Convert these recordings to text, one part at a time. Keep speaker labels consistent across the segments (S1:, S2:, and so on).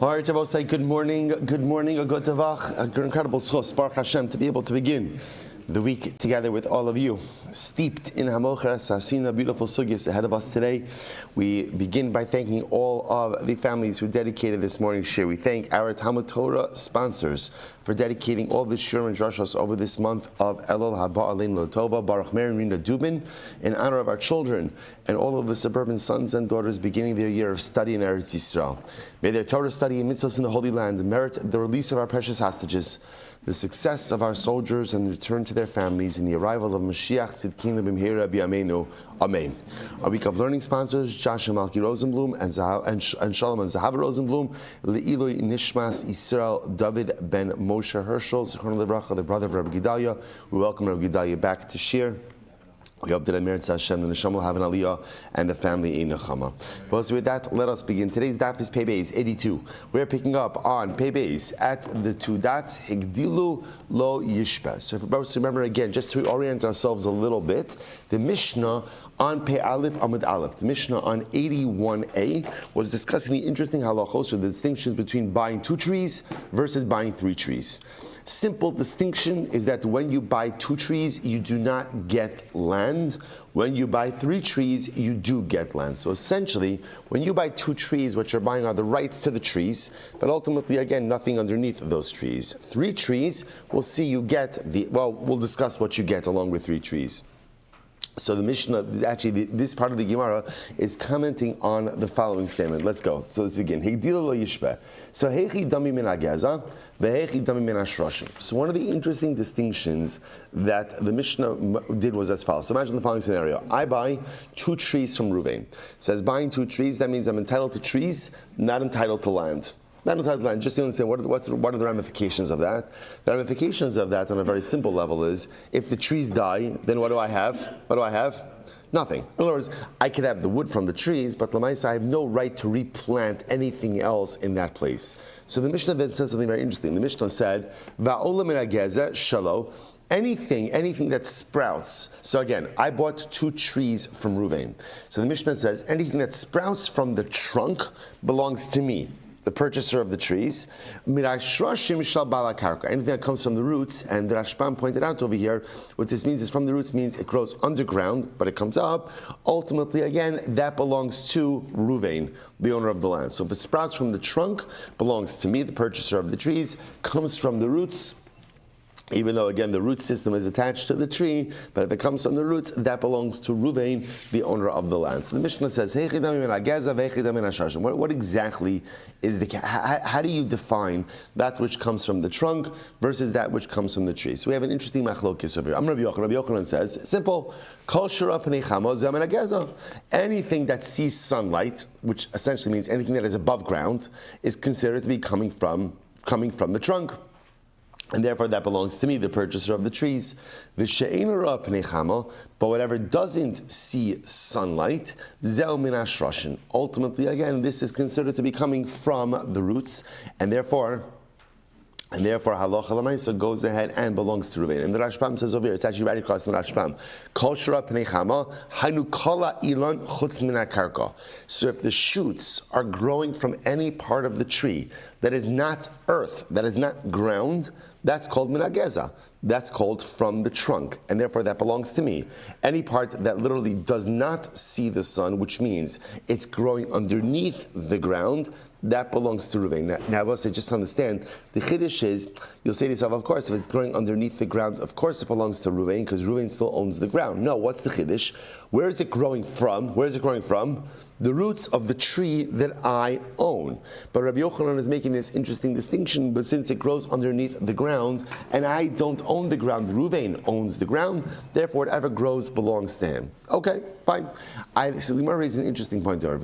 S1: All right, Shabbos, say good morning, a good tavach, an incredible schos, Baruch Hashem, to be able to begin the week together with all of you. Steeped in Hamochras, Hasina, beautiful sugyas ahead of us today. We begin by thanking all of the families who dedicated this morning's shir. We thank our Talmud Torah sponsors for dedicating all the shir and drashos over this month of Elul Haba Aleinu L'Tova, Baruch Meir and Rina Dubin, in honor of our children and all of the suburban sons and daughters beginning their year of study in Eretz Yisrael. May their Torah study and mitzvahs in the Holy Land merit the release of our precious hostages, the success of our soldiers and the return to their families, and the arrival of Mashiach Tzidkenu B'mheira B'yameinu. Amen. Our week of learning sponsors, Josh and Malki Rosenblum and Shalom and Zahava Rosenblum, Le'iloi Nishmas Yisrael David ben Moshe Herschel, Zichron Lebracha, the brother of Rabbi Gedalia. We welcome Rabbi Gedalia back to shir. We hope that Amir Hashem, the Neshama will have an aliyah, and the family in Nechama. But with that, let us begin. Today's daf is Pei Beis 82. We're picking up on Pei Beis at the two dots, Higdilu Lo Yishpa. So if we remember again, just to orient ourselves a little bit, the Mishnah on Pei Aleph Amud Aleph, the Mishnah on 81a, was discussing the interesting halachos, or the distinctions between buying 2 trees versus buying 3 trees. Simple distinction is that when you buy 2 trees, you do not get land. When you buy 3 trees, you do get land. So essentially, when you buy 2 trees, what you're buying are the rights to the trees, but ultimately, again, nothing underneath those trees. 3 trees, we'll see you get we'll discuss what you get along with 3 trees. So the Mishnah, actually, this part of the Gemara is commenting on the following statement. Let's go. So let's begin. Higdilu lo yishpeh. So heichi dami min hageza, ve'heichi dami min hashroshim. So one of the interesting distinctions that the Mishnah did was as follows. So imagine the following scenario. I buy 2 trees from Ruvain. So as buying 2 trees, that means I'm entitled to trees, not entitled to land. Not entitled to land. Just to understand what are the ramifications of that. The ramifications of that on a very simple level is, if the trees die, then what do I have? What do I have? Nothing. In other words, I could have the wood from the trees, but Lamaisa, I have no right to replant anything else in that place. So the Mishnah then says something very interesting. The Mishnah said, Va'olam min hageza shalo, anything that sprouts. So again, I bought 2 trees from Ruvain. So the Mishnah says, anything that sprouts from the trunk belongs to me, the purchaser of the trees. Anything that comes from the roots, and the Rashbam pointed out over here, what this means is from the roots means it grows underground, but it comes up. Ultimately, again, that belongs to Ruvain, the owner of the land. So if it sprouts from the trunk, belongs to me, the purchaser of the trees, comes from the roots, even though, again, the root system is attached to the tree, but if it comes from the roots, that belongs to Ruvain, the owner of the land. So the Mishnah says, what exactly is how do you define that which comes from the trunk versus that which comes from the tree? So we have an interesting machlokes over here. Rabbi Yochanan says, simple, anything that sees sunlight, which essentially means anything that is above ground, is considered to be coming from the trunk. And therefore that belongs to me, the purchaser of the trees. But whatever doesn't see sunlight, ultimately, again, this is considered to be coming from the roots, and therefore halacha l'maisa goes ahead and belongs to Ruvain. And the Rashbam says over here, it's actually right across the Rashbam. Kol shara pnei chama, hainu kala ilan chutz min hakarka. So if the shoots are growing from any part of the tree that is not earth, that is not ground, that's called min hageza. That's called from the trunk, and therefore that belongs to me. Any part that literally does not see the sun, which means it's growing underneath the ground, that belongs to Ruvain. Now I will say, just to understand, the chiddush is, you'll say to yourself, of course, if it's growing underneath the ground, of course it belongs to Ruvain, because Ruvain still owns the ground. No, what's the chiddush? Where is it growing from? Where is it growing from? The roots of the tree that I own. But Rabbi Yochanan is making this interesting distinction, but since it grows underneath the ground, and I don't own the ground, Ruvain owns the ground, therefore whatever grows belongs to him. Okay, fine. So Limar raised an interesting point there.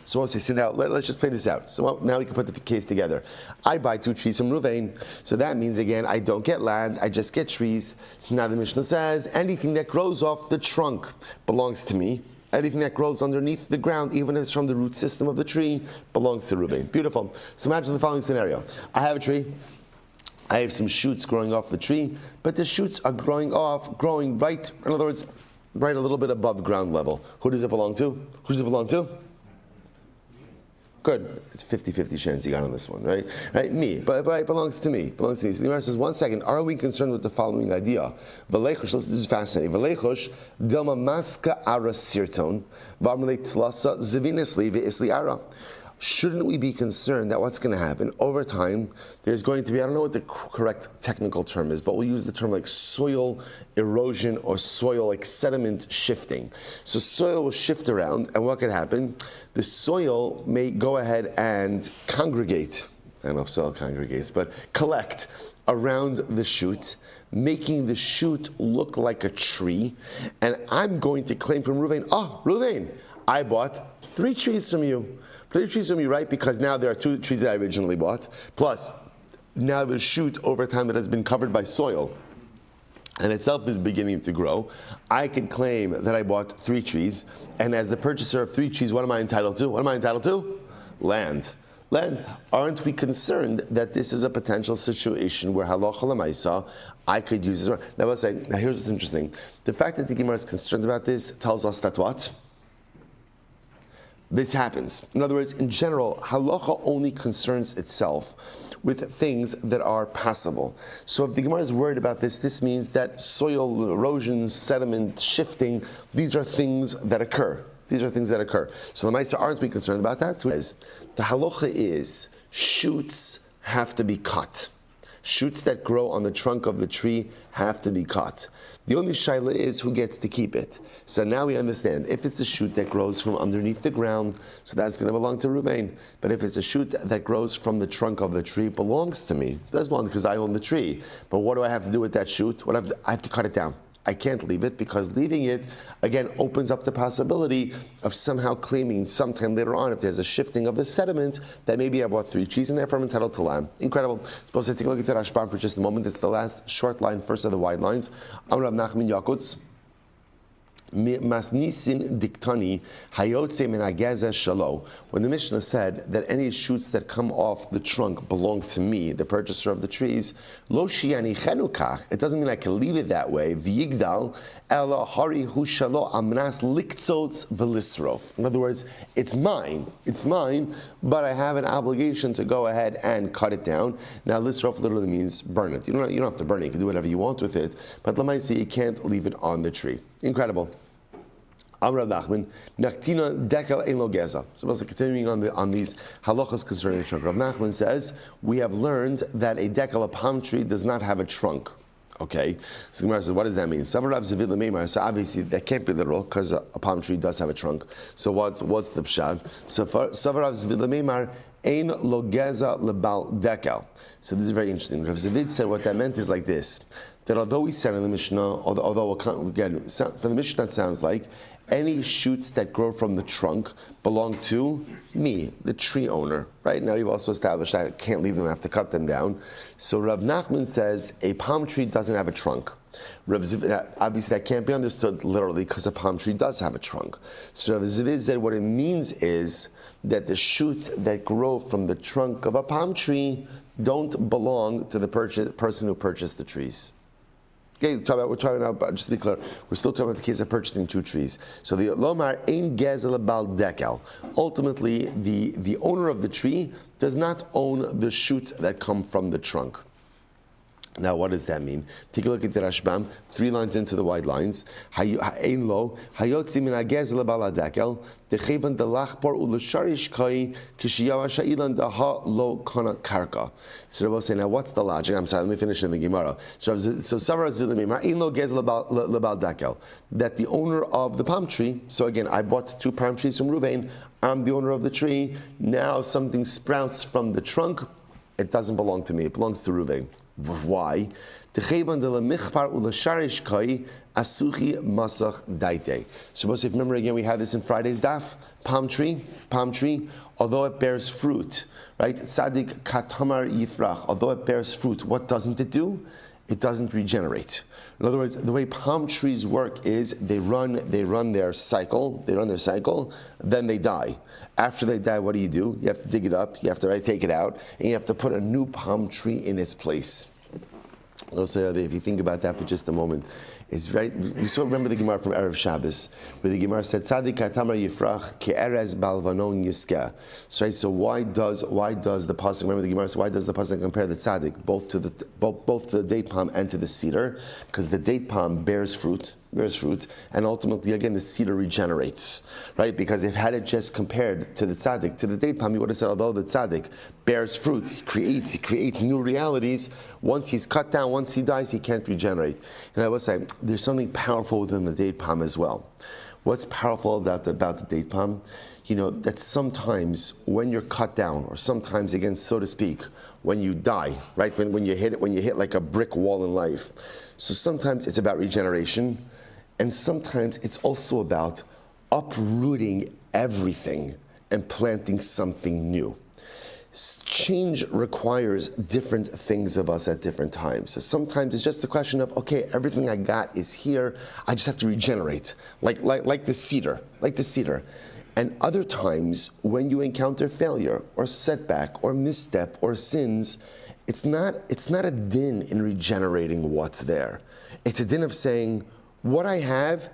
S1: So I'll say, so now let's just play this out. So now we can put the case together. I buy 2 trees from Ruvain, so that means again I don't get land, I just get trees. So now the Mishnah says anything that grows off the trunk belongs to me. Anything that grows underneath the ground, even if it's from the root system of the tree, belongs to Ruvain. Beautiful. So imagine the following scenario. I have a tree. I have some shoots growing off the tree, but the shoots are growing right, in other words, right a little bit above ground level. Who does it belong to? Who does it belong to? Good. It's 50-50 chance you got on this one, right? Right? Me. But it belongs to me. So the Gemara says, 1 second, are we concerned with the following idea? V'leichush, this is fascinating. V'leichush, dilma maska ara sirton, v'amrele tlasa zivinisli v'isli ara. Shouldn't we be concerned that what's going to happen over time, there's going to be, I don't know what the correct technical term is, but we'll use the term like soil erosion or soil like sediment shifting. So soil will shift around, and what could happen? The soil may go ahead and congregate, I don't know if soil congregates, but collect around the shoot, making the shoot look like a tree, and I'm going to claim from Reuven, Reuven, I bought 3 trees from you. 3 trees from you, right? Because now there are 2 trees that I originally bought, plus now the shoot over time that has been covered by soil and itself is beginning to grow. I can claim that I bought 3 trees, and as the purchaser of 3 trees, what am I entitled to? What am I entitled to? Land. Aren't we concerned that this is a potential situation where halacha l'maisa I could use this? Now here's what's interesting. The fact that the Gemara is concerned about this tells us that what? This happens. In other words, in general, halacha only concerns itself with things that are passable. So if the Gemara is worried about this, this means that soil erosion, sediment shifting, these are things that occur. So the Maisa, aren't we concerned about that? The halacha is shoots have to be cut. Shoots that grow on the trunk of the tree have to be cut. The only shaila is who gets to keep it. So now we understand, if it's a shoot that grows from underneath the ground, so that's going to belong to Reuven. But if it's a shoot that grows from the trunk of the tree, it belongs to me. It does belong because I own the tree. But what do I have to do with that shoot? I have to cut it down. I can't leave it because leaving it, again, opens up the possibility of somehow claiming sometime later on, if there's a shifting of the sediment, that maybe I bought 3 trees and therefore I'm entitled to land. Incredible. Suppose I take a look at the Rashbam for just a moment. It's the last short line, first of the wide lines. Amar Rav Nachman Yakutz. Masnisin diktani hayotze min hageza shalo. When the Mishnah said that any shoots that come off the trunk belong to me, the purchaser of the trees, lo shiani chenukach. It doesn't mean I can leave it that way. V'yigdal ela hari hu shalo amnas liktzotz v'lisrof. In other words, it's mine, but I have an obligation to go ahead and cut it down. Now, lisrof literally means burn it. You don't have to burn it. You can do whatever you want with it, but l'maisa you can't leave it on the tree. Incredible. Amar Nachman, Naktina dekel ein lo geza. So continuing on these halachas concerning the trunk. Rav Nachman says, we have learned that a dekel, a palm tree, does not have a trunk. Okay, so the Gemara says, what does that mean? So obviously that can't be literal because a palm tree does have a trunk. So what's the pshat? So Savarav Zvid ein lo geza lebal dekel. So this is very interesting. Rav Zvid said what that meant is like this: that although we said in the Mishnah, although again from the Mishnah it sounds like any shoots that grow from the trunk belong to me, the tree owner. Right now, you've also established I can't leave them; I have to cut them down. So Rav Nachman says a palm tree doesn't have a trunk. Obviously, that can't be understood literally because a palm tree does have a trunk. So Rav Zvid said what it means is that the shoots that grow from the trunk of a palm tree don't belong to the person who purchased the trees. Okay, we're talking about, just to be clear, we're still talking about the case of purchasing 2 trees. So the Lomar ein gezel bal dekel. Ultimately, the owner of the tree does not own the shoots that come from the trunk. Now, what does that mean? Take a look at the Rashbam, 3 lines into the wide lines. Ein lo hayotzi min hagezel bal dekel dechevan delachpor ulasharish kai kishiyav sha'ilan daha lo kana karka. So Rabbi say, now what's the logic? I'm sorry, let me finish in the Gemara. So Savara Zvilimim ein lo gezel lebal dekel, that the owner of the palm tree. So again, I bought 2 palm trees from Reuven. I'm the owner of the tree. Now something sprouts from the trunk. It doesn't belong to me. It belongs to Reuven. Why? So if you remember again, we had this in Friday's daf. Palm tree, although it bears fruit, right? Tzadik katamar yifrach, although it bears fruit, what doesn't it do? It doesn't regenerate. In other words, the way palm trees work is they run their cycle, then they die. After they die, what do? You have to dig it up, you have to take it out, and you have to put a new palm tree in its place. I'll say, if you think about that for just a moment, It's very. We still remember the Gemara from Erev Shabbos, where the Gemara said, "Tzadik hatamar yifrach ke'erez balvanon yiskeh." So why does the pasuk? Remember the Gemara said, why does the pasuk compare the tzaddik both to the date palm and to the cedar? Because the date palm bears fruit, and ultimately again the cedar regenerates, right? Because if had it just compared to the tzaddik, to the date palm, he would have said, although the tzaddik bears fruit, he creates new realities. Once he's cut down, once he dies, he can't regenerate. And I will say, there's something powerful within the date palm as well. What's powerful about the date palm? That sometimes when you're cut down, or sometimes again, so to speak, when you die, right? When you hit like a brick wall in life. So sometimes it's about regeneration, and sometimes it's also about uprooting everything and planting something new. Change requires different things of us at different times. So sometimes it's just a question of, okay, everything I got is here, I just have to regenerate, like the cedar. And other times, when you encounter failure or setback or misstep or sins, it's not a din in regenerating what's there. It's a din of saying, what I have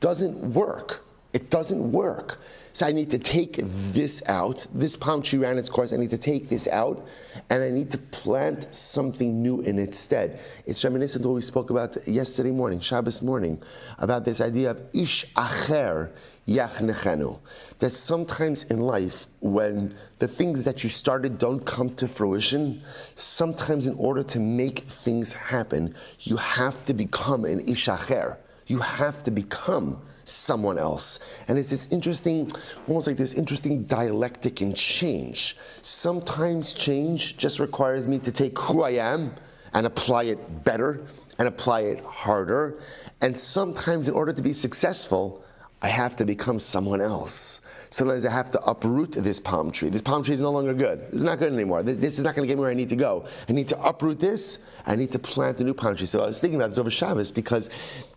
S1: doesn't work. It doesn't work. So I need to take this out. This palm tree ran its course. I need to take this out, and I need to plant something new in its stead. It's reminiscent of what we spoke about yesterday morning, Shabbos morning, about this idea of ish acher yachnechenu. That sometimes in life, when the things that you started don't come to fruition, sometimes in order to make things happen, you have to become an ish acher. You have to become someone else. And it's this interesting, almost like this interesting dialectic in change. Sometimes change just requires me to take who I am and apply it better and apply it harder. And sometimes in order to be successful, I have to become someone else. Sometimes I have to uproot this palm tree. This palm tree is no longer good. It's not good anymore. This is not going to get me where I need to go. I need to uproot this. I need to plant a new palm tree. So I was thinking about this over Shabbos, because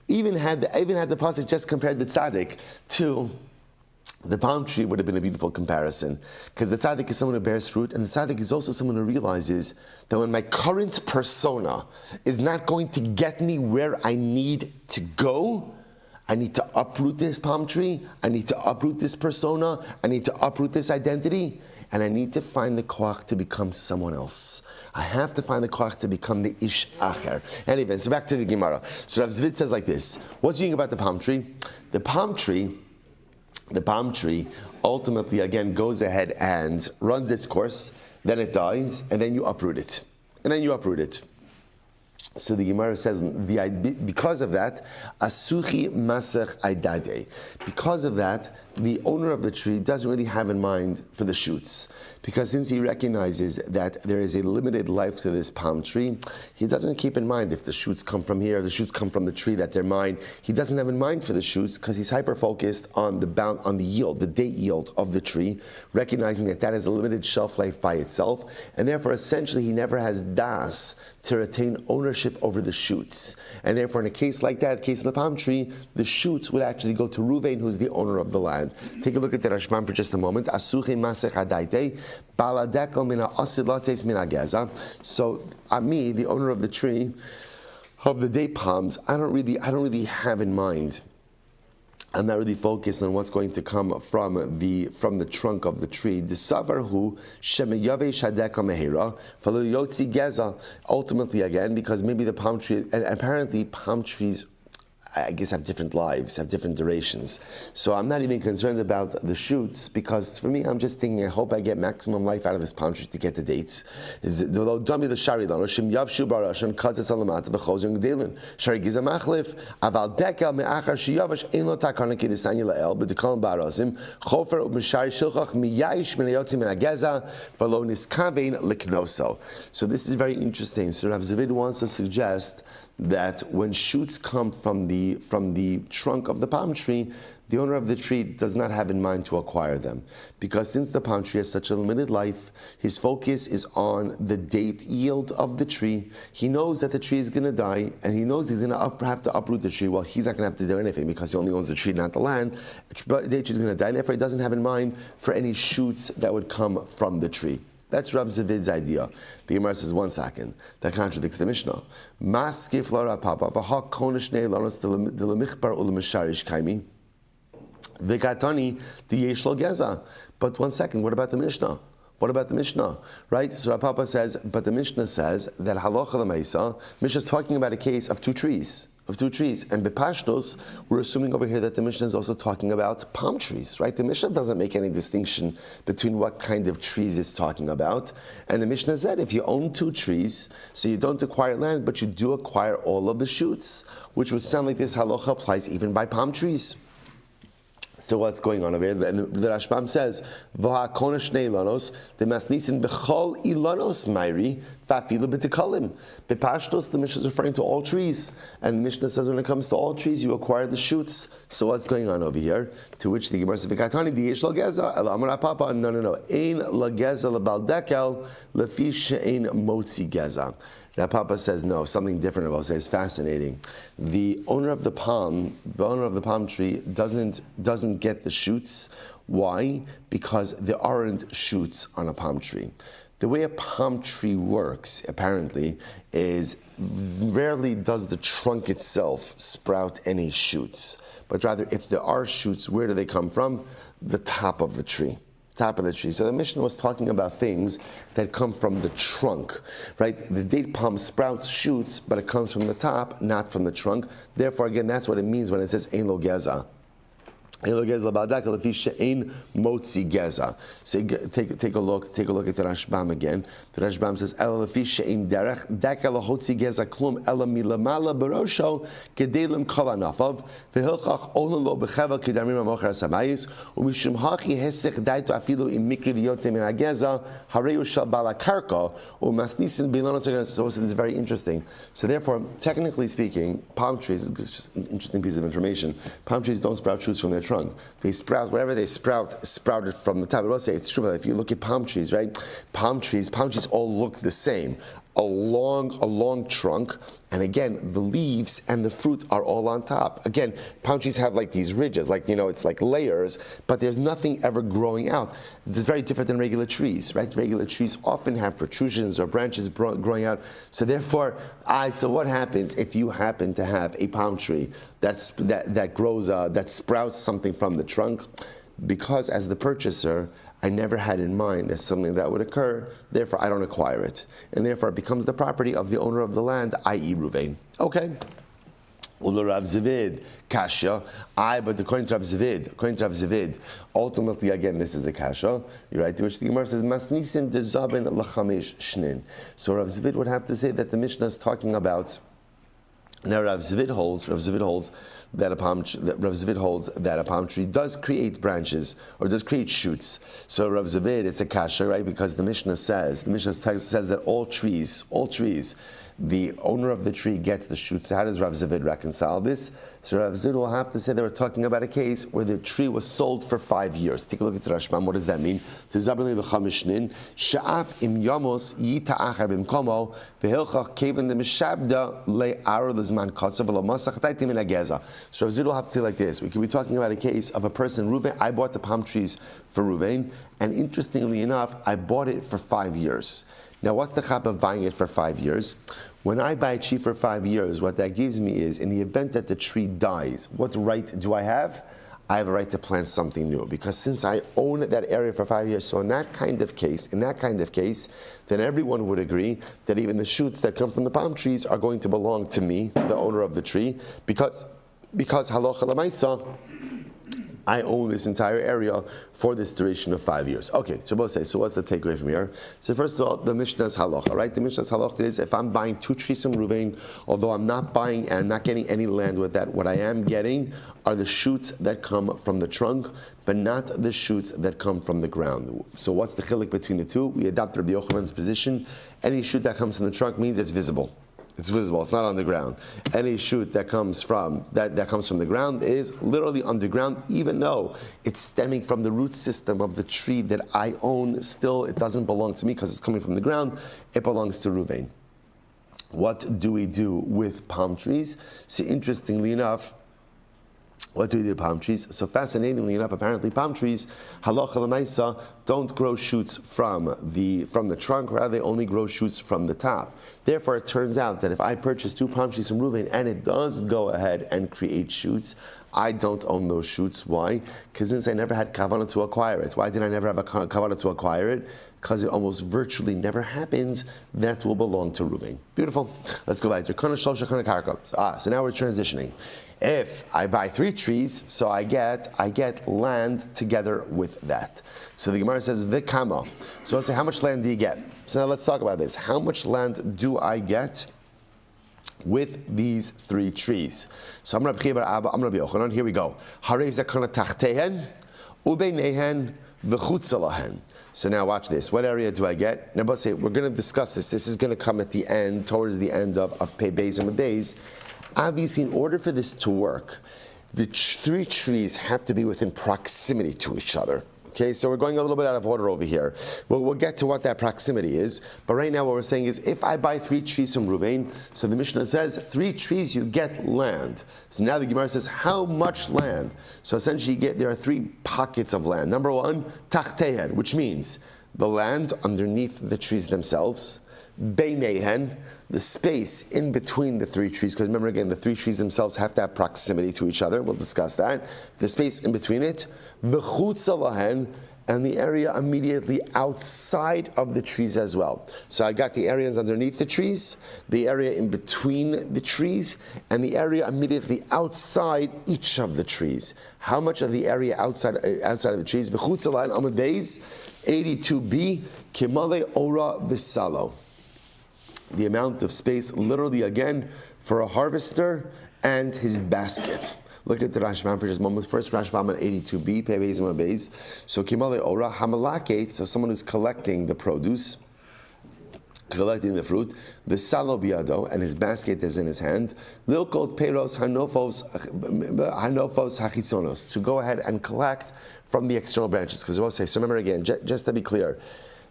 S1: even had the pasuk just compared the tzaddik to the palm tree, would have been a beautiful comparison. Because the tzaddik is someone who bears fruit, and the tzaddik is also someone who realizes that when my current persona is not going to get me where I need to go, I need to uproot this palm tree, I need to uproot this persona, I need to uproot this identity, and I need to find the koach to become someone else. I have to find the koach to become the ish acher. Anyway, so back to the Gemara. So Rav Zvid says like this: what's unique about the palm tree? The palm tree ultimately again goes ahead and runs its course, then it dies, and then you uproot it. So the Gemara says, because of that, asuchi masech aidade. Because of that, the owner of the tree doesn't really have in mind for the shoots. Because since he recognizes that there is a limited life to this palm tree, he doesn't keep in mind if the shoots come from here, the shoots come from the tree, that they're mine. He doesn't have in mind for the shoots because he's hyper-focused on the yield, the date yield of the tree, recognizing that that has a limited shelf life by itself, and therefore essentially he never has das to retain ownership over the shoots. And therefore in a case like that, the case of the palm tree, the shoots would actually go to Ruvain, who's the owner of the land. Take a look at the Rashbam for just a moment. Asuchi masech adaite, baladekel mina asilates mina geza. So, me, the owner of the tree, of the date palms, I don't really have in mind. I'm not really focused on what's going to come from the trunk of the tree. Desavarhu shemeyave shadeka mehira yotzi geza. Ultimately, again, because maybe the palm tree, and apparently palm trees, I guess, have different lives, have different durations. So I'm not even concerned about the shoots, because for me, I'm just thinking, I hope I get maximum life out of this palm tree to get the dates. So this is very interesting. So Rav Zvid wants to suggest that when shoots come from the trunk of the palm tree, the owner of the tree does not have in mind to acquire them. Because since the palm tree has such a limited life, his focus is on the date yield of the tree. He knows that the tree is going to die, and he knows he's going to have to uproot the tree. Well, he's not going to have to do anything because he only owns the tree, not the land. But the tree is going to die, and therefore he doesn't have in mind for any shoots that would come from the tree. That's Rav Zavid's idea. The Gemara says, one second, that contradicts the Mishnah. Maskif la Papa v'ha konishne lanos delemichbar ulemisharish kaimi v'gatani diyesh lo geza. But one second, what about the Mishnah? What about the Mishnah? Right? So Rav Papa says, but the Mishnah says that halacha l'maisa, Mishnah is talking about a case of two trees. And bepashtos, we're assuming over here that the Mishnah is also talking about palm trees, right? The Mishnah doesn't make any distinction between what kind of trees it's talking about. And the Mishnah said if you own two trees, so you don't acquire land, but you do acquire all of the shoots, which would sound like this halacha applies even by palm trees. So what's going on over here? And the Rashbam says, "V'ha kona shnei ilanos, the masnisin b'chol ilanos mayri v'afilu b'tikalim." Bepashtos, the Mishnah is referring to all trees, and the Mishnah says when it comes to all trees, you acquire the shoots. So what's going on over here? To which the Gemara says, "V'katani diyesh lo geza el amar papa." No, ein la geza lebal dekel lefi she'ein motzi geza. Now Papa says no, something different about it. It's fascinating. The owner of the palm tree doesn't get the shoots. Why? Because there aren't shoots on a palm tree. The way a palm tree works, apparently, is rarely does the trunk itself sprout any shoots. But rather, if there are shoots, where do they come from? The top of the tree. Top of the tree. So the Mishnah was talking about things that come from the trunk, right? The date palm sprouts shoots, but it comes from the top, not from the trunk. Therefore, again, that's what it means when it says ein lo geza. Ein lo geza l'bal dekel lefi she'ein motzi geza. So take a look at the Rashbam again. The Rashbam says ela lefi she'ein derech dekel lahotzi geza klum ela milamala barosho gedelim kol anafav v'hilchach olan lo b'cheva kedamim amocher samayis u'mishum hachi hesech daito afilu im mikri v'yotem min hageza hareu shal bala karka u'masnisin bilanos. So this is very interesting. So therefore, technically speaking, palm trees, it's just an interesting piece of information, palm trees don't sprout shoots from their trunk. They sprout, whatever they sprouted from the top. I will say it's true, but if you look at palm trees, right? Palm trees all look the same. A long trunk, and again, the leaves and the fruit are all on top. Again, palm trees have like these ridges, it's like layers, but there's nothing ever growing out. It's very different than regular trees, right? Regular trees often have protrusions or branches growing out. So therefore, so what happens if you happen to have a palm tree that grows, that sprouts something from the trunk? Because as the purchaser, I never had in mind that something that would occur, therefore I don't acquire it. And therefore it becomes the property of the owner of the land, i.e. Ruvain. Okay. Ula Rav Zavid, Kasha. But according to Rav Zavid, ultimately again this is a Kasha. You're right, to which the Gemara says, Masnisim de Zabin lachamish shnin. So Rav Zavid would have to say that the Mishnah is talking about. Now Rav Zavid holds that a palm tree does create branches or does create shoots. So Rav Zavid, it's a kasha, right? Because the Mishnah says that all trees, the owner of the tree gets the shoots. So how does Rav Zavid reconcile this? So Rav Zavid will have to say they were talking about a case where the tree was sold for 5 years. Take a look at the Rashbam. What does that mean? Sha'af im yamos yita'achar bimkomo v'hilchach kevan demishabda le'ar lezman kotzav v'lomasach taitim in ageza. So Rav Zavid will have to say like this. We could be talking about a case of a person, Ruvain. I bought the palm trees for Ruvain, and interestingly enough, I bought it for 5 years. Now, what's the chap of buying it for 5 years? When I buy a tree for 5 years, what that gives me is, in the event that the tree dies, what right do I have? I have a right to plant something new, because since I own that area for 5 years, so in that kind of case, then everyone would agree that even the shoots that come from the palm trees are going to belong to me, to the owner of the tree, because halacha l'maisa, I own this entire area for this duration of 5 years. Okay, so both say, so what's the takeaway from here? So first of all, the Mishnah's halacha, right? The Mishnah's halacha is if I'm buying 2 trees from Ruvain, although I'm not buying and I'm not getting any land with that, what I am getting are the shoots that come from the trunk, but not the shoots that come from the ground. So what's the chiluk between the two? We adopt Rabbi Yochanan's position. Any shoot that comes from the trunk means it's visible. It's visible. It's not on the ground. Any shoot that comes from the ground is literally underground, even though it's stemming from the root system of the tree that I own. Still, it doesn't belong to me because it's coming from the ground. It belongs to Ruvain. What do we do with palm trees? See, interestingly enough, What do we do with palm trees? So fascinatingly enough, apparently palm trees, halacha l'maisa, don't grow shoots from the trunk, rather they only grow shoots from the top. Therefore, it turns out that if I purchase 2 palm trees from Reuven and it does go ahead and create shoots, I don't own those shoots. Why? Because since I never had kavanah to acquire it. Why did I never have a kavanah to acquire it? Because it almost virtually never happens. That will belong to Reuven. Beautiful. Let's go back to So now we're transitioning. If I buy 3 trees, so I get land together with that. So the Gemara says vikama. So I'll say, how much land do you get? So now let's talk about this. How much land do I get with these 3 trees? So I'm Rabbi Shmuel Silber, I'm Rabbi Yochanan. Here we go. Harei zakana tachtehen ubeinehen v'chutza lahen. So now watch this. What area do I get? Now, we're going to discuss this. This is going to come at the end, towards the end of Pei Beis and Beis. Obviously, in order for this to work, the 3 trees have to be within proximity to each other. Okay, so we're going a little bit out of order over here. We'll get to what that proximity is. But right now what we're saying is, if I buy 3 trees from Reuven, so the Mishnah says, 3 trees you get land. So now the Gemara says, how much land? So essentially there are 3 pockets of land. Number 1, tachtehen, which means the land underneath the trees themselves. Beinehen, the space in between the 3 trees, because remember again, the 3 trees themselves have to have proximity to each other. We'll discuss that. The space in between it, v'chutza lahen, and the area immediately outside of the trees as well. So I got the areas underneath the trees, the area in between the trees, and the area immediately outside each of the trees. How much of the area outside of the trees? V'chutza lahen, Amud Beis, 82b, kimale ora v'salo. The amount of space, literally again, for a harvester and his basket. Look at the Rashbam for just a moment. First Rashbam on 82b, Pei Beis and Beis. So Kimale Ora Hamalaket, so someone who's collecting the produce, collecting the fruit, the salo biado, and his basket is in his hand. Lilkot Peros Hanofos Hachitzonos, to go ahead and collect from the external branches. Because we'll say, so remember again, just to be clear,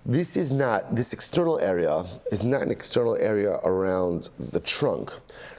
S1: this external area is not an external area around the trunk,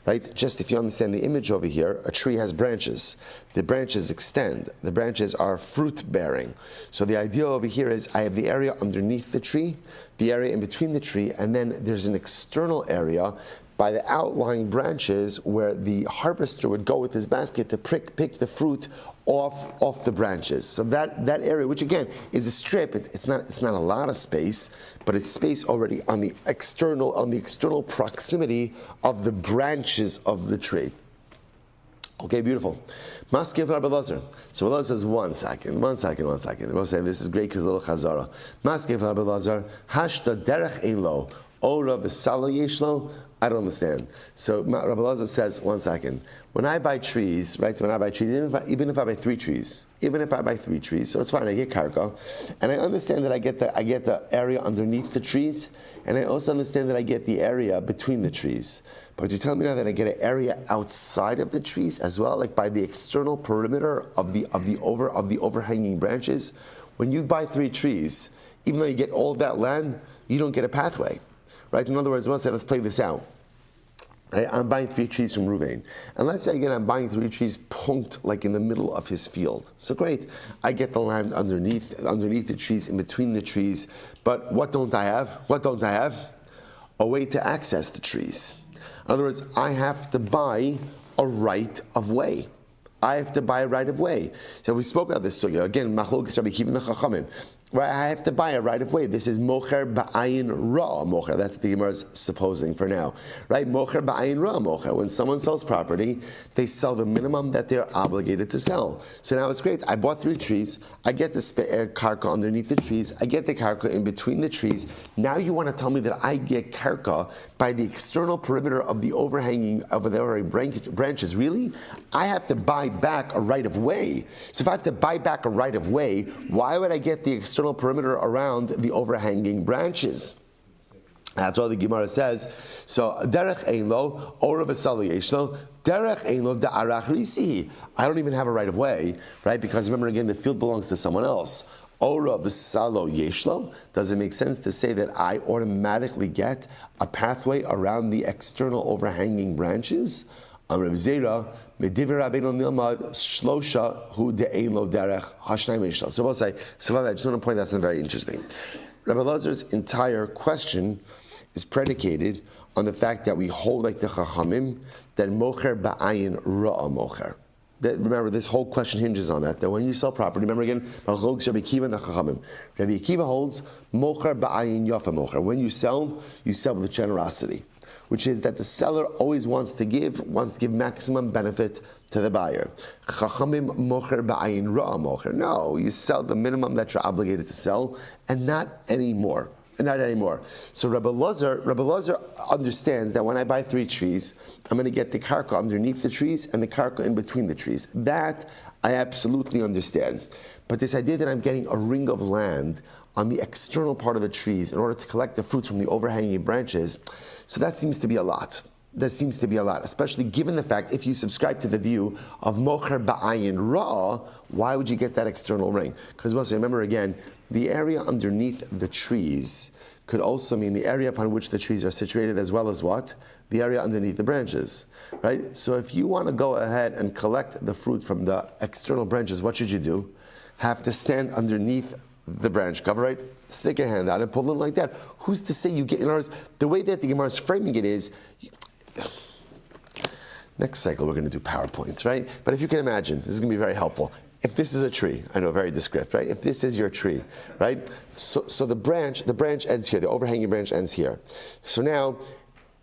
S1: right? Just if you understand the image over here, a tree has branches. The branches extend. The branches are fruit-bearing. So the idea over here is I have the area underneath the tree, the area in between the tree, and then there's an external area by the outlying branches where the harvester would go with his basket to pick the fruit off the branches. So that area, which again is a strip, it's not a lot of space, but it's space already on the external proximity of the branches of the tree. Okay, beautiful. Maskiv Rabbi Lazar. So Rabbi Lazar says, one second. We're saying this is great because a little chazara. Maskiv Rabbi Lazar, hashta derech elo, ora v'salo yeshlo. I don't understand. So Rabbi Lazar says, one second. When I buy trees, right? Even if I buy 3 trees, so it's fine. I get karka, and I understand that I get the area underneath the trees, and I also understand that I get the area between the trees. But you're telling me now that I get an area outside of the trees as well, like by the external perimeter of the overhanging branches. When you buy 3 trees, even though you get all of that land, you don't get a pathway. Right? In other words, let's play this out. Right? I'm buying 3 trees from Reuven. And let's say again I'm buying 3 trees punked like in the middle of his field. So great. I get the land underneath the trees, in between the trees. But what don't I have? A way to access the trees. In other words, I have to buy a right of way. I have to buy a right of way. So we spoke about this. So again, Machlokes Rabbi Kiva Chachamim. Right, I have to buy a right of way. This is mocher ba'ayin ra mocher. That's what the Gemara is supposing for now. Right, mocher ba'ayin ra mocher. When someone sells property, they sell the minimum that they're obligated to sell. So now it's great. I bought 3 trees. I get the karka underneath the trees. I get the karka in between the trees. Now you want to tell me that I get karka by the external perimeter of the overhanging branches? Really? I have to buy back a right of way. So if I have to buy back a right of way, why would I get the external perimeter around the overhanging branches? That's all the Gemara says. So derech ein lo, ora v'salo yeshlo, derech ein lo da'arach risi. I don't even have a right of way, right? Because remember again, the field belongs to someone else. Ora v'salo yeshlo. Does it make sense to say that I automatically get a pathway around the external overhanging branches? Rabbi Zera, Medivrei Rabbeinu Nilmad Shlosha Hu De'ein Lo Derech Hashnayim Yishtal. So we'll say, I just want to point out something very interesting. Rabbi Lazar's entire question is predicated on the fact that we hold like the Chachamim that Mocher Ba'ayin Ra'a Mocher. Remember, this whole question hinges on that when you sell property, remember again, Rabbi Akiva and the Chachamim. Rabbi Akiva holds Mocher Ba'ayin Yafa Mocher. When you sell with generosity, which is that the seller always wants to give maximum benefit to the buyer. Chachamim Mocher Ba'ayin Ra'a Mocher. No, you sell the minimum that you're obligated to sell, and not anymore. So Rabbi Lazar understands that when I buy 3 trees, I'm going to get the karka underneath the trees and the karka in between the trees. That I absolutely understand. But this idea that I'm getting a ring of land on the external part of the trees in order to collect the fruits from the overhanging branches, so that seems to be a lot. Especially given the fact, if you subscribe to the view of Mocher Ba'ayin Ra, why would you get that external ring? Because also remember again, the area underneath the trees could also mean the area upon which the trees are situated, as well as what? The area underneath the branches, right? So if you want to go ahead and collect the fruit from the external branches, what should you do? Have to stand underneath the branch cover, right? Stick your hand out and pull it like that. Who's to say you get, in other words, the way that the Gemara is framing it is, next cycle we're going to do PowerPoints, right? But if you can imagine, this is going to be very helpful. If this is a tree, I know, very descriptive, right? If this is your tree, right? So the branch ends here, the overhanging branch ends here. So now,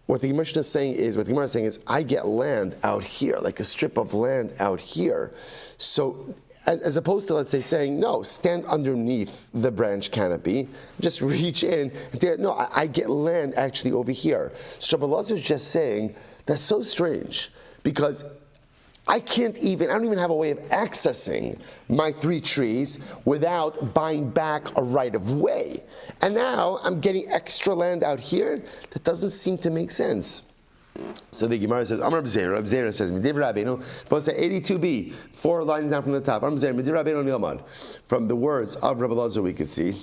S1: what the Gemara is saying is, I get land out here, like a strip of land out here. So, as opposed to, let's say, saying, no, stand underneath the branch canopy, just reach in. No, I get land actually over here. So Rabbi Lazar is just saying, that's so strange, because I don't even have a way of accessing my 3 trees without buying back a right of way. And now I'm getting extra land out here? That doesn't seem to make sense. So the Gemara says, Amar B'Zera says, Mediv Rabbeinu, supposed to say 82b, 4 lines down from the top. Amar B'Zera, Mediv Rabbeinu Nilmad. From the words of Rabbi Lazar we could see,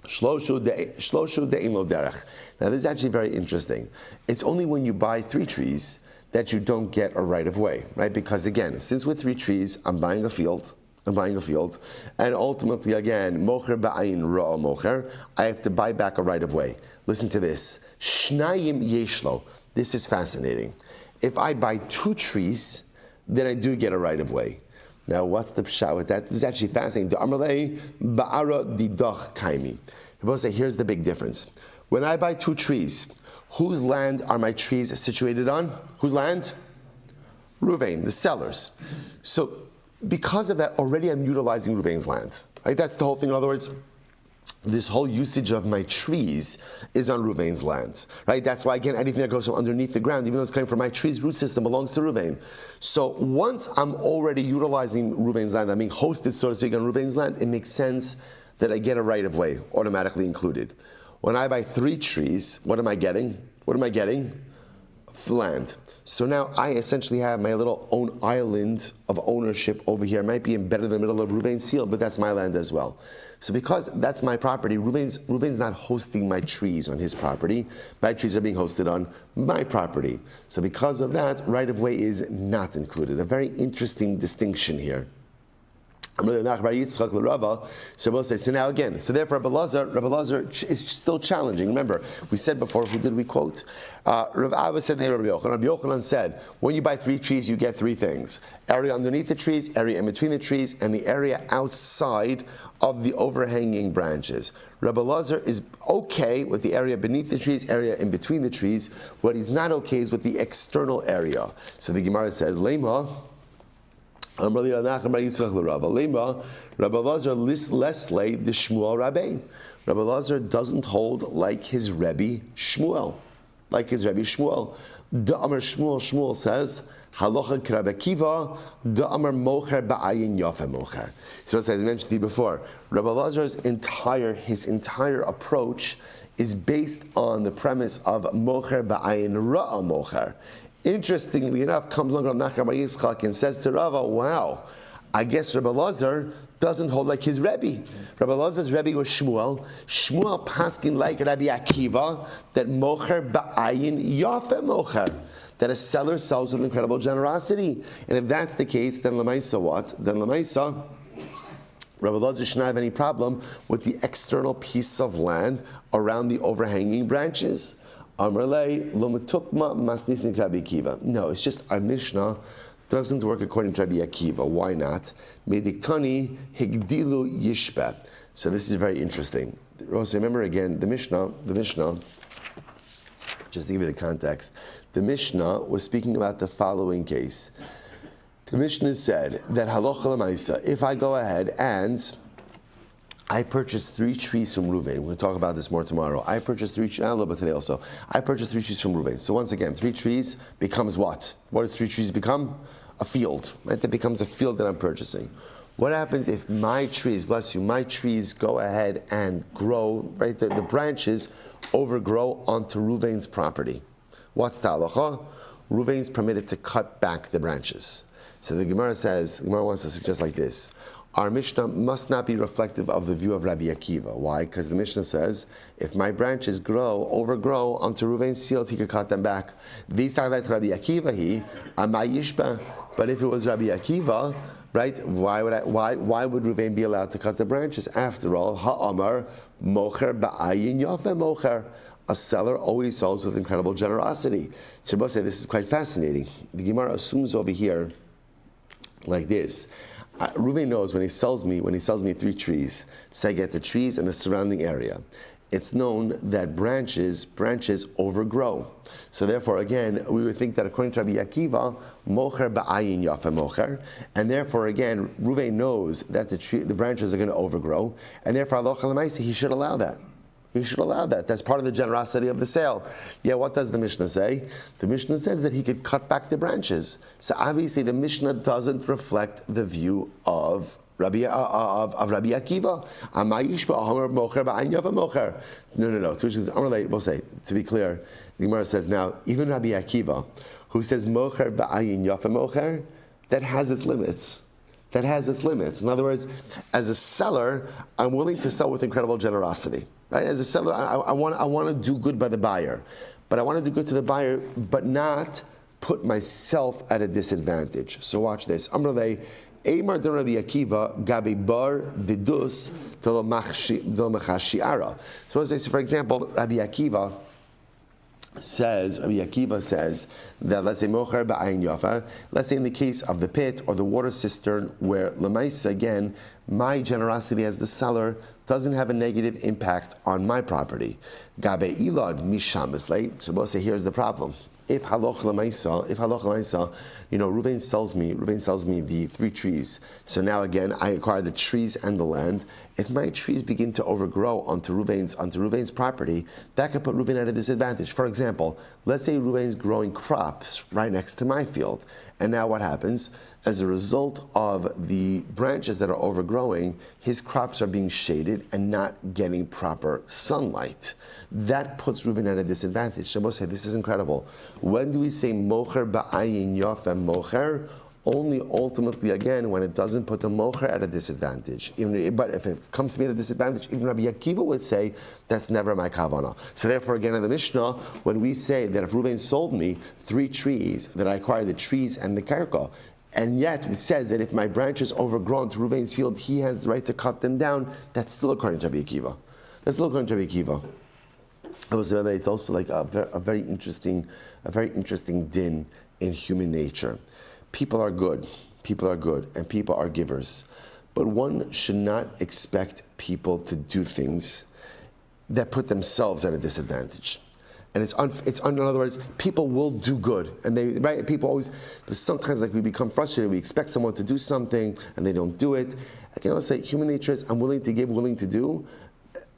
S1: Shloshu de'in lo derech. Now this is actually very interesting. It's only when you buy 3 trees that you don't get a right of way, right? Because again, since with 3 trees, I'm buying a field, and ultimately again, Mocher Ba'ayin Ra'a Mocher, I have to buy back a right of way. Listen to this. Shnayim yeshlo. This is fascinating. If I buy 2 trees, then I do get a right of way. Now, what's the pshat with that? This is actually fascinating. The Amalei Ba'ara Didach Kaimi. We'll say, here's the big difference. When I buy 2 trees, whose land are my trees situated on? Whose land? Ruvain, the sellers. So, because of that, already I'm utilizing Ruvain's land. Right? That's the whole thing. In other words, this whole usage of my trees is on Ruvain's land, right? That's why, again, anything that goes from underneath the ground, even though it's coming from my tree's root system, belongs to Ruvain. So once I'm already utilizing Ruvain's land, I'm being hosted, so to speak, on Ruvain's land, it makes sense that I get a right of way automatically included. When I buy 3 trees, what am I getting? Land. So now I essentially have my little own island of ownership over here. It might be embedded in the middle of Ruvain's field, but that's my land as well. So because that's my property, Ruvain's not hosting my trees on his property. My trees are being hosted on my property. So because of that, right of way is not included. A very interesting distinction here. So we'll say, so now again, so therefore Rabbi Lazar is still challenging. Remember, we said before, who did we quote? Rav Abba said, Rabbi Yochanan. Rabbi Yochanan said, when you buy 3 trees, you get 3 things. Area underneath the trees, area in between the trees, and the area outside of the overhanging branches. Rabbi Lazar is okay with the area beneath the trees, area in between the trees. What he's not okay is with the external area. So the Gemara says, Lema, Rabbi Lazar Leslie the Shmuel Rabbi. Rabbi Lazar doesn't hold like his Rebbe Shmuel. The Amar Shmuel says, Halacha Rabbi Akiva, the Amar Mocher Ba'ayin Yafe Mocher. So as I mentioned to you before, Rabbi Lazar's entire approach is based on the premise of Mocher Ba'ayin Ra'a Mocher. Interestingly enough, comes along Rav Nachman Bar Yitzchak and says to Rava, wow, I guess Rabbi Lazar doesn't hold like his Rebbe. Rabbi Lazar's Rebbe was Shmuel. Shmuel paskin like Rabbi Akiva that Mocher Ba'ayin Yafe Mocher. that a seller sells with incredible generosity. And if that's the case, then Lamaisa what? Then Lamaisa, Rabbi Elazar should not have any problem with the external piece of land around the overhanging branches. No, it's just our Mishnah doesn't work according to Rabbi Akiva. Why not? Mediktani higdilu yishbeh. So this is very interesting. Remember again, the Mishnah, just to give you the context, the Mishnah was speaking about the following case. The Mishnah said that halacha l'maisa, if I go ahead and I purchased 3 trees from Reuven, we're going to talk about this more tomorrow. I purchased 3 trees, a little bit today also. I purchased 3 trees from Reuven. So once again, 3 trees becomes what? What does 3 trees become? A field, right? That becomes a field that I'm purchasing. What happens if my trees, bless you, my trees go ahead and grow, right? The branches overgrow onto Reuven's property. What's the halacha? Reuven's permitted to cut back the branches. So the Gemara wants to suggest like this. Our Mishnah must not be reflective of the view of Rabbi Akiva. Why? Because the Mishnah says, if my branches overgrow onto Reuven's field, he could cut them back. V'isarvet Rabbi Akiva amay yishba. But if it was Rabbi Akiva, right? Why would Reuven be allowed to cut the branches? After all, ha'amar mocher ba'ayin yafeh mocher. A seller always sells with incredible generosity. Tzibah say this is quite fascinating. The Gemara assumes over here like this. Reuven knows when he sells me 3 trees, so I get the trees and the surrounding area. It's known that branches overgrow. So therefore, again, we would think that according to Rabbi Akiva, mocher ba'ayin yafeh mocher, and therefore, again, Reuven knows that the branches are going to overgrow, and therefore, halacha l'maisa, he should allow that. He should allow that. That's part of the generosity of the sale. Yeah, what does the Mishnah say? The Mishnah says that he could cut back the branches. So obviously, the Mishnah doesn't reflect the view of Rabbi Akiva. No. We'll say, to be clear, the Gemara says now, even Rabbi Akiva, who says mocher ba'ayin yafa mocher, that has its limits. That has its limits. In other words, as a seller, I'm willing to sell with incredible generosity. Right? As a seller, I want to do good by the buyer, but I want to do good to the buyer, but not put myself at a disadvantage. So watch this. Amrulay, Eimar de Rabbi Akiva gabi bar vidus delomachashiara. So let's say, for example, Rabbi Akiva says that, let's say mocher ba'ayin yafa, let's say in the case of the pit or the water cistern where lemaisa, again, my generosity as the seller doesn't have a negative impact on my property. Gabe ilad misham mislate. So we'll say here's the problem. If haloch l'maisa, Reuven sells me the 3 trees. So now again, I acquire the trees and the land. If my trees begin to overgrow onto Reuven's property, that could put Reuven at a disadvantage. For example, let's say Reuven's growing crops right next to my field. And now what happens? As a result of the branches that are overgrowing, his crops are being shaded and not getting proper sunlight. That puts Reuven at a disadvantage. Shabbos say, this is incredible. When do we say mocher ba'ayin yafeh mocher? Only ultimately, again, when it doesn't put the mocher at a disadvantage. But if it comes to me at a disadvantage, even Rabbi Akiva would say, that's never my kavanah. So therefore, again, in the Mishnah, when we say that if Reuven sold me 3 trees, that I acquire the trees and the karka, and yet it says that if my branches overgrown to Reuven's field, he has the right to cut them down, that's still according to Rabbi Akiva. That's still according to Rabbi Akiva. It's also like a very interesting din in human nature. People are good, and people are givers. But one should not expect people to do things that put themselves at a disadvantage. And in other words, people will do good, and people always. Sometimes, like we become frustrated, we expect someone to do something, and they don't do it. I can always say, human nature is, I'm willing to give, willing to do,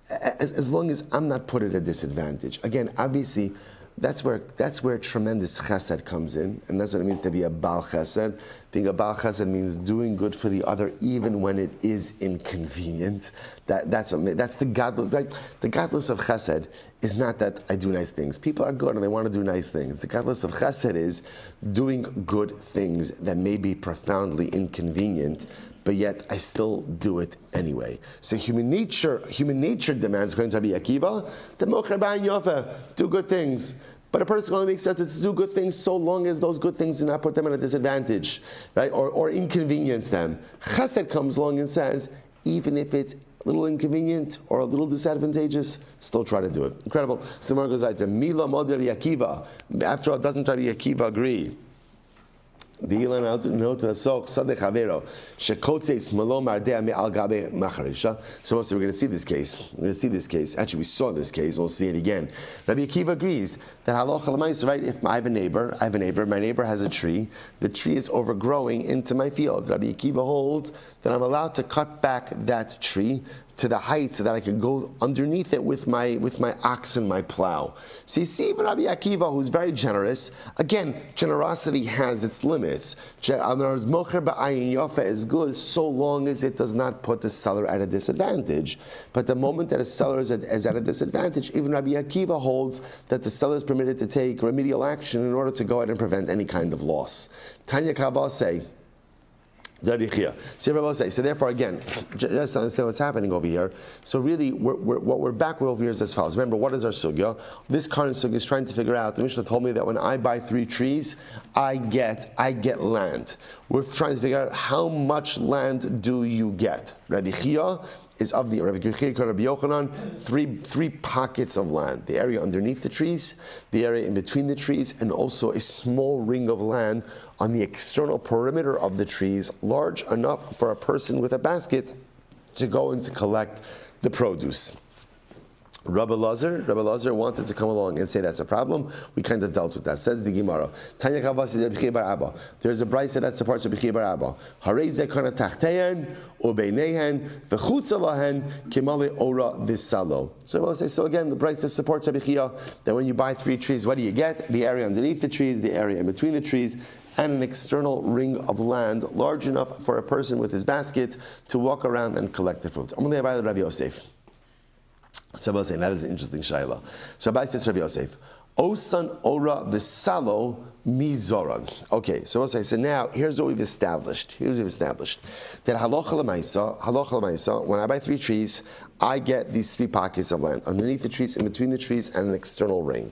S1: as long as I'm not put at a disadvantage. Again, obviously, that's where tremendous chesed comes in, and that's what it means to be a Baal Chesed. Being a Baal Chesed means doing good for the other, even when it is inconvenient. That's the godless. Right? The godless of Chesed is not that I do nice things. People are good and they want to do nice things. The godless of Chesed is doing good things that may be profoundly inconvenient, but yet I still do it anyway. So human nature demands, according to Rabbi Akiva, the mocher ba'ayin yafeh, do good things. But a person only makes sense to do good things so long as those good things do not put them at a disadvantage, right? Or inconvenience them. Chesed comes along and says, even if it's a little inconvenient or a little disadvantageous, still try to do it. Incredible. So the Gemara goes like, Mila Mod Rabbi Akiva. After all, doesn't Rabbi Akiva agree? So let's say we're going to see this case. We're going to see this case. Actually, we saw this case. We'll see it again. Rabbi Akiva agrees that halacha l'maisa, right? If I have a neighbor, my neighbor has a tree. The tree is overgrowing into my field. Rabbi Akiva holds that I'm allowed to cut back that tree to the height so that I can go underneath it with my ox and my plow. So you see, even Rabbi Akiva, who's very generous, again, generosity has its limits. Mocher ba'ayin yafa is good so long as it does not put the seller at a disadvantage. But the moment that a seller is at a disadvantage, even Rabbi Akiva holds that the seller is permitted to take remedial action in order to go ahead and prevent any kind of loss. Tanya Kabbalah say, so therefore, again, just to understand what's happening over here. So really, what we're back over here is as follows. Remember, what is our sugya? This current sugya is trying to figure out. The Mishnah told me that when I buy 3 trees, I get land. We're trying to figure out how much land do you get. Rabbi Chia is of the Rabbi Yochanan, three pockets of land: the area underneath the trees, the area in between the trees, and also a small ring of land on the external perimeter of the trees, large enough for a person with a basket to go and to collect the produce. Rabbi Lazar wanted to come along and say that's a problem. We kind of dealt with that. Says the Gemara. Tanya Kavasi Rabbi Chia bar Abba. There's a brayso that supports Rabbi Chia bar Abba. Harei zekana tachteyan ubeinehen v'chutza lahen kimale ora v'salo. So we'll say, so again, the brayso supports Rabbi Chia that when you buy 3 trees, what do you get? The area underneath the trees, the area in between the trees, and an external ring of land large enough for a person with his basket to walk around and collect the fruit. I'm going to buy the Rabbi Yosef. So I'll say, that is an interesting shayla. So Rabbi says, Rabbi Yosef, Osan ora v'salo mizoran. Okay, so we'll say, so now here's what we've established. That halacha l'maisa, when I buy 3 trees, I get these 3 pockets of land underneath the trees, in between the trees, and an external ring.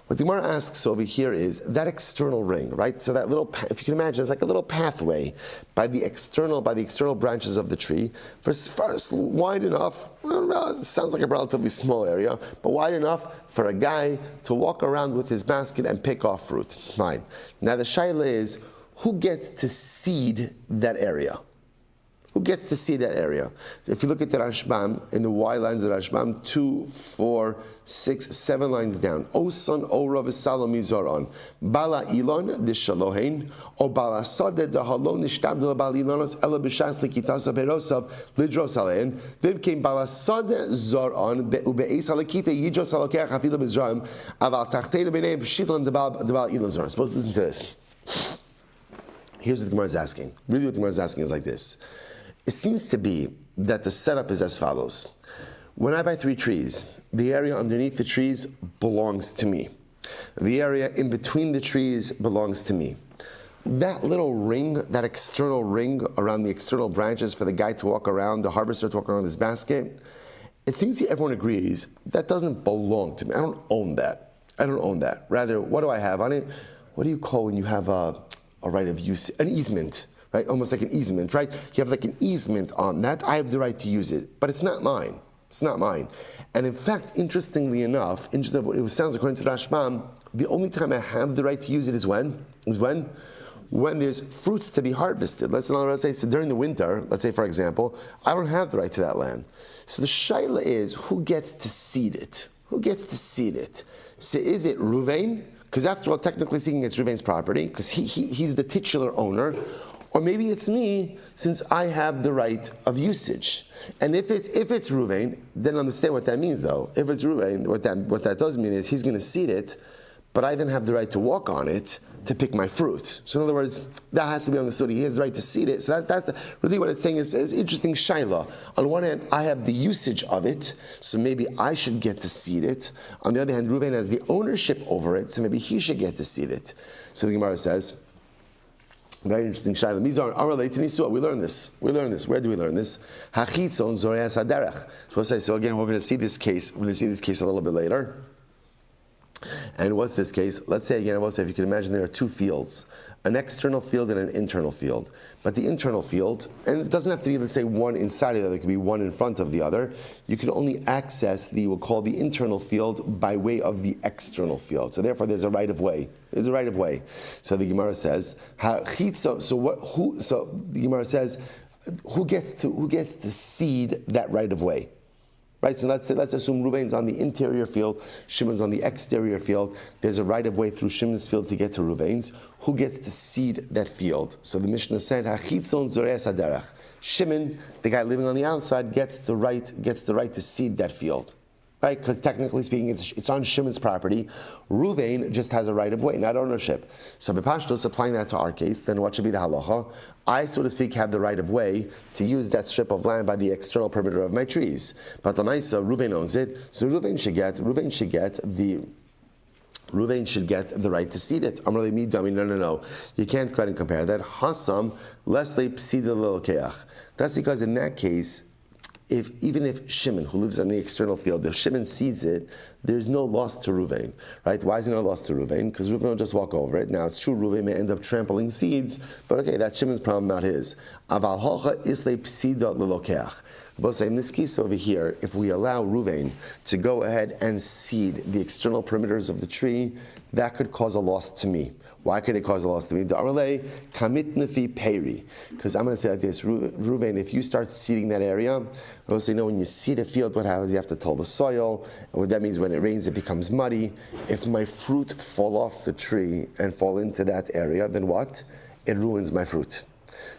S1: What the Gemara asks over here is that external ring, right? So that little, if you can imagine, it's like a little pathway by the external branches of the tree, first wide enough. Well, it sounds like a relatively small area, but wide enough for a guy to walk around with his basket and pick off fruit. Fine. Now the shayla is, who gets to seed that area? Who gets to see that area? If you look at the Rashbam, in the Y lines of the Rashbam, 2, 4, 6, 7 lines down. Osan ora v'salo mizoran. Bala ilon d'shalohein, o bala sade d'halon nishtadel bala ilonos ela b'shas likitasa berosav lidros alein. Then came bala sade zoran ube'es halakita yidros halokeach afila b'zram aval tachtein b'nei b'shilon d'bala ilon zoran. Suppose to listen to this. Here's what the Gemara is asking. Really what the Gemara is asking is like this. It seems to be that the setup is as follows. When I buy 3 trees, the area underneath the trees belongs to me. The area in between the trees belongs to me. That little ring, that external ring around the external branches for the guy to walk around, the harvester to walk around his basket, it seems that everyone agrees that doesn't belong to me. I don't own that. Rather, what do I have on it? What do you call when you have a right of use? An easement. Right? Almost like an easement, right? You have like an easement on that. I have the right to use it, but it's not mine. And in fact, interestingly enough, it sounds according to Rashbam, the only time I have the right to use it is when? When there's fruits to be harvested. Let's say, so during the winter, let's say for example, I don't have the right to that land. So the shayla is, who gets to seed it? So is it Ruvain? Because after all, technically speaking, it's Ruvain's property, because he's the titular owner. Or maybe it's me, since I have the right of usage. And if it's Ruvain, then understand what that means though. If it's Ruvain, what that does mean is he's going to seed it, but I then have the right to walk on it to pick my fruit. So in other words, that has to be understood. He has the right to seed it. So that's really what it's saying is interesting shayla. On one hand, I have the usage of it, so maybe I should get to seed it. On the other hand, Ruvain has the ownership over it, so maybe he should get to seed it. So the Gemara says, very interesting shayla. Mizar amalei to nisua. We learn this. Where do we learn this? Hachitzon zoreas haderech. So again, we're going to see this case. A little bit later. And what's this case? Let's say again, if you can imagine there are two fields, an external field and an internal field. But the internal field, and it doesn't have to be, let's say, one inside of the other, it could be one in front of the other. You can only access we'll call the internal field by way of the external field. So therefore there's a right of way. There's a right of way. So the Gemara says, so the Gemara says, who gets to seed that right of way? Right, so let's assume Reuven's on the interior field, Shimon's on the exterior field. There's a right of way through Shimon's field to get to Reuven's. Who gets to seed that field? So the Mishnah said, "Hachitzon zoreas haderech." Shimon, the guy living on the outside, gets the right to seed that field. Right, because technically speaking, it's on Shimon's property. Reuven just has a right of way, not ownership. So Bepashtos, applying that to our case, then what should be the halacha? I, so to speak, have the right of way to use that strip of land by the external perimeter of my trees. But the Maisa, Reuven owns it, so Reuven should get the right to seed it. Amrali mi dami, no. You can't go ahead and compare that. Hasam, lesle psida lelokeach. That's because in that case, even if Shimon, who lives on the external field, if Shimon seeds it, there's no loss to Reuven, right? Why is there no loss to Reuven? Because Reuven will just walk over it. Now, it's true, Reuven may end up trampling seeds, but okay, that's Shimon's problem, not his. Aval hocha isle psida lelokeach. But say in this case over here, if we allow Reuven to go ahead and seed the external perimeters of the tree, that could cause a loss to me. Why could it cause a loss to me? Because I'm going to say like this, Reuven, if you start seeding that area, I'll say, when you seed a field, what happens? You have to till the soil, and what that means, when it rains, it becomes muddy. If my fruit fall off the tree and fall into that area, then what? It ruins my fruit.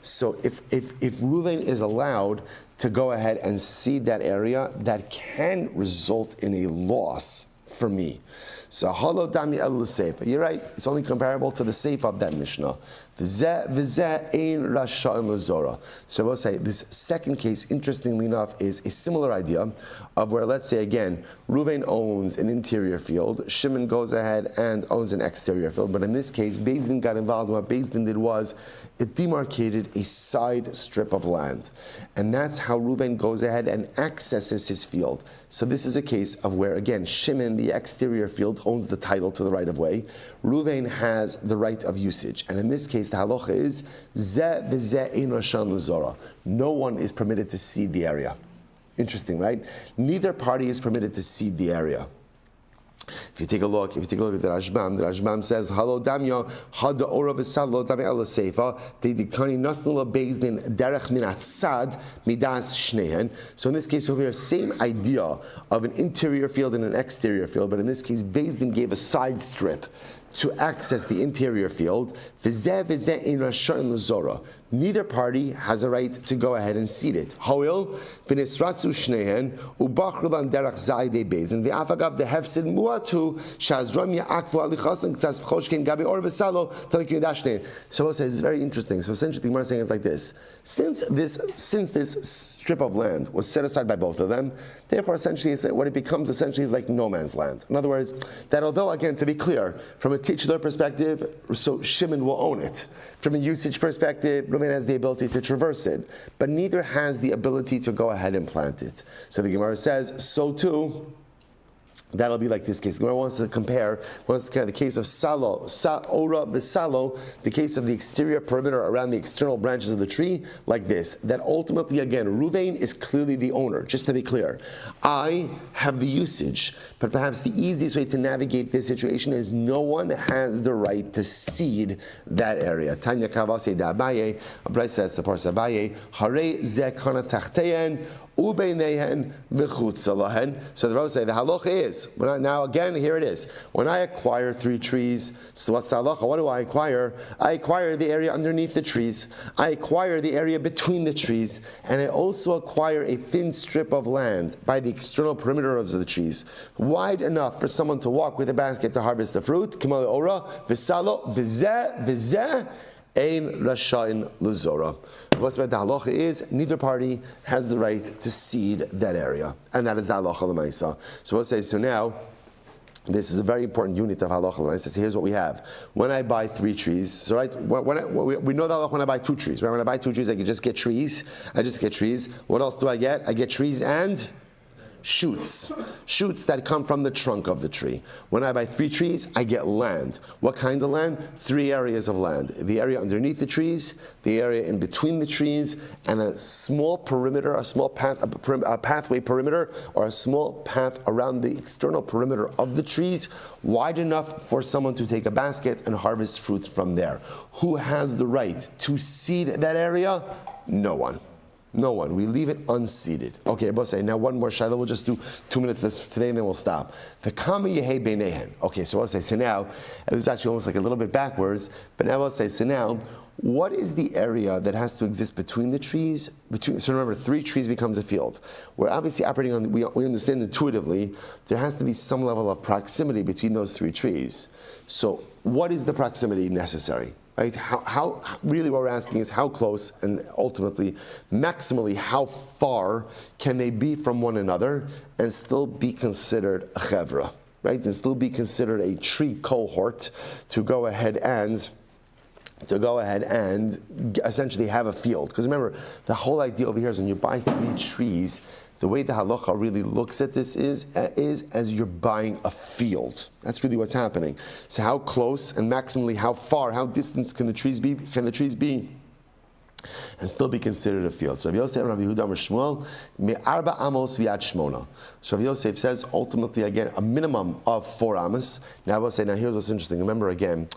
S1: So if Reuven is allowed to go ahead and seed that area, that can result in a loss for me. So halo dami el l'seifa. You're right. It's only comparable to the seifa of that Mishnah. V'zeh ein rasha'im l'zora. So I will say this second case, interestingly enough, is a similar idea of where, let's say again, Reuven owns an interior field, Shimon goes ahead and owns an exterior field. But in this case, Beis Din got involved. What Beis Din did was it demarcated a side strip of land. And that's how Reuven goes ahead and accesses his field. So this is a case of where, again, Shimon, the exterior field, owns the title to the right of way. Reuven has the right of usage. And in this case, the halacha is, zeh v'zeh ein rashan l'zora. No one is permitted to seed the area. Interesting, right? Neither party is permitted to seed the area. If you take a look at the Rashbam says, "Halo damya had the ora v'salo dami ala seifa the dikani nasnula Beis Din derech minat sad midas shnehen." So in this case over here, same idea of an interior field and an exterior field, but in this case, Beis Din gave a side strip to access the interior field. V'zeh v'zeh ein rasha'in l'zora. Neither party has a right to go ahead and seed it. Hoil v'nisratzu shnehen ubachrulan derech zaydei Beis Din v'afagav dehefsid muatu shazram ya'akvu alichasan k'tas v'choshken gabi or v'salo talikim dashnein. So it says it's very interesting. So essentially, the Gemara is saying is like this: since this strip of land was set aside by both of them, therefore essentially what it becomes essentially is like no man's land. In other words, that although again to be clear, from a titular perspective, so Shimon will own it. From a usage perspective, Reuven has the ability to traverse it, but neither has the ability to go ahead and plant it. So the Gemara says, so too, that'll be like this case. The Gemara wants to compare the case of Ora V'Salo, the case of the exterior perimeter around the external branches of the tree, like this. That ultimately, again, Reuven is clearly the owner, just to be clear. I have the usage, but perhaps the easiest way to navigate this situation is no one has the right to seed that area. Tanya Kavase Da'abaye, Abraisa says the Parsa Abaye, Hare Zekana Tachteyen, Ubeinehen v'chutzalahen. So the Rabbi say the halacha is now again here it is. When I acquire 3 trees, so what's the halacha? What do I acquire? I acquire the area underneath the trees. I acquire the area between the trees, and I also acquire a thin strip of land by the external perimeter of the trees, wide enough for someone to walk with a basket to harvest the fruit. Kimal ora v'salo v'zeh ein rasha'in l'zora. What's about the halacha is neither party has the right to seed that area, and that is the halacha l'maisa. So we'll say so now. This is a very important unit of halacha l'maisa. So here's what we have: when I buy 3 trees, so right, we know that when I buy 2 trees. Right? When I buy 2 trees, I can just get trees. I just get trees. What else do I get? I get trees and shoots that come from the trunk of the tree. When I buy 3 trees, I get land. What kind of land? 3 areas of land. The area underneath the trees, the area in between the trees, and a small perimeter, a small path, a pathway perimeter, or a small path around the external perimeter of the trees, wide enough for someone to take a basket and harvest fruits from there. Who has the right to seed that area? No one. No one. We leave it unseeded. Okay, I'll say now one more shayla. We'll just do 2 minutes this today and then we'll stop. The kama yehe beinehen. Okay, so I'll say, so now, this is actually almost like a little bit backwards, but now I'll say, so now, what is the area that has to exist between the trees? So remember, 3 trees becomes a field. We're obviously operating on, we understand intuitively, there has to be some level of proximity between those 3 trees. So what is the proximity necessary? Right? How really what we're asking is how close and ultimately, maximally, how far can they be from one another and still be considered a chevra, right? And still be considered a tree cohort to go ahead and essentially have a field. Because remember, the whole idea over here is when you buy 3 trees, the way the halacha really looks at this is as you're buying a field. That's really what's happening. So how close and maximally how far, how distant can the trees be? And still be considered a field. So Rabbi Yosef and Rabbi Yehuda and Shmuel, me'arba amos v'yad shmona. So Rabbi Yosef says ultimately again a minimum of 4 amos. Now I will say, now here's what's interesting. Remember again,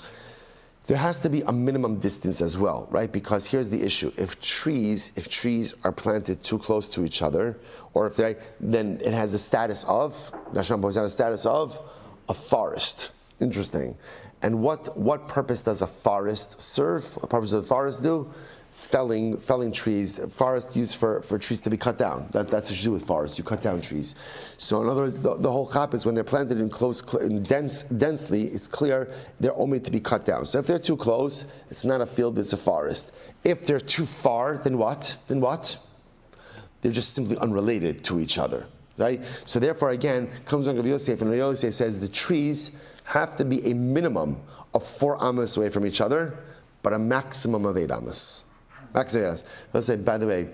S1: there has to be a minimum distance as well, right? Because here's the issue: if trees are planted too close to each other, or if then it has the status of a forest. Interesting. And what purpose does a forest serve? What purpose does a forest do? Felling trees. Forest used for trees to be cut down. That's what you do with forests. You cut down trees. So in other words, the whole chap is when they're planted in densely, it's clear they're only to be cut down. So if they're too close, it's not a field, it's a forest. If they're too far, then what? They're just simply unrelated to each other, right? So therefore, again, comes on Rabbi Yosef, and Rabbi Yosef says the trees have to be a minimum of 4 amos away from each other, but a maximum of 8 amos. Let's say, by the way,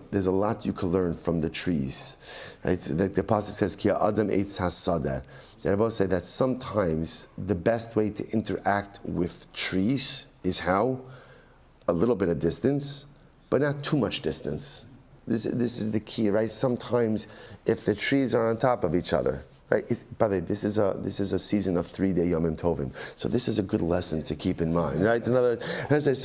S1: there's a lot you can learn from the trees. Right? So the pasuk says, "Ki adam eitz hasadeh." The Rebbe say that sometimes the best way to interact with trees is how? A little bit of distance, but not too much distance. This is the key, right? Sometimes if the trees are on top of each other, right? By the way, this is a season of 3-day Yomim Tovim, so this is a good lesson to keep in mind, right? So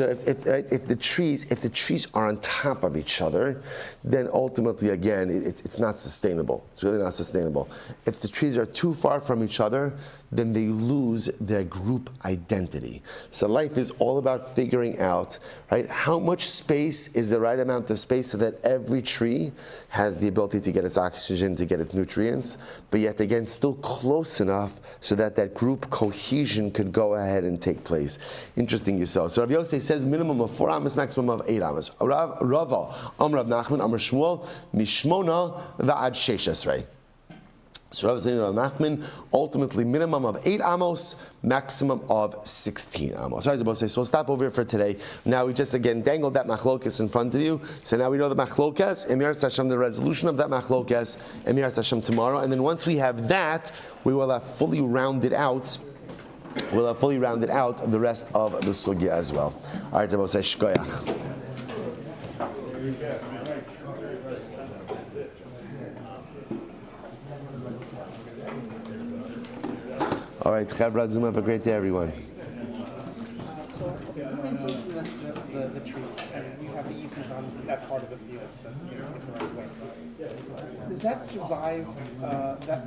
S1: if the trees are on top of each other, then ultimately again it's not sustainable. It's really not sustainable. If the trees are too far from each other, then they lose their group identity. So life is all about figuring out, right, how much space is the right amount of space so that every tree has the ability to get its oxygen, to get its nutrients, but yet again still close enough so that that group cohesion could go ahead and take place. Interesting you saw. So Rav Yosef says minimum of 4 amos, maximum of 8 amos. Rava, Rav Nachman, Amar Shmuel, Mishmona va'ad 6 esrei. So Rav Nachman, ultimately minimum of 8 amos, maximum of 16 amos. Right, so we'll stop over here for today. Now we just again dangled that machlokas in front of you. So now we know the machlokas, Emir Hashem, the resolution of that machlokas, Emir Hashem tomorrow. And then once we have that, we will have fully rounded out. We'll have fully rounded out the rest of the sugya as well. All right, Rabbi say shkoyach. All right, Chabra Zoom, have a great day, everyone.
S2: So, you mentioned the trees, and you have the easement on that part of the field, the right way. Does that survive that?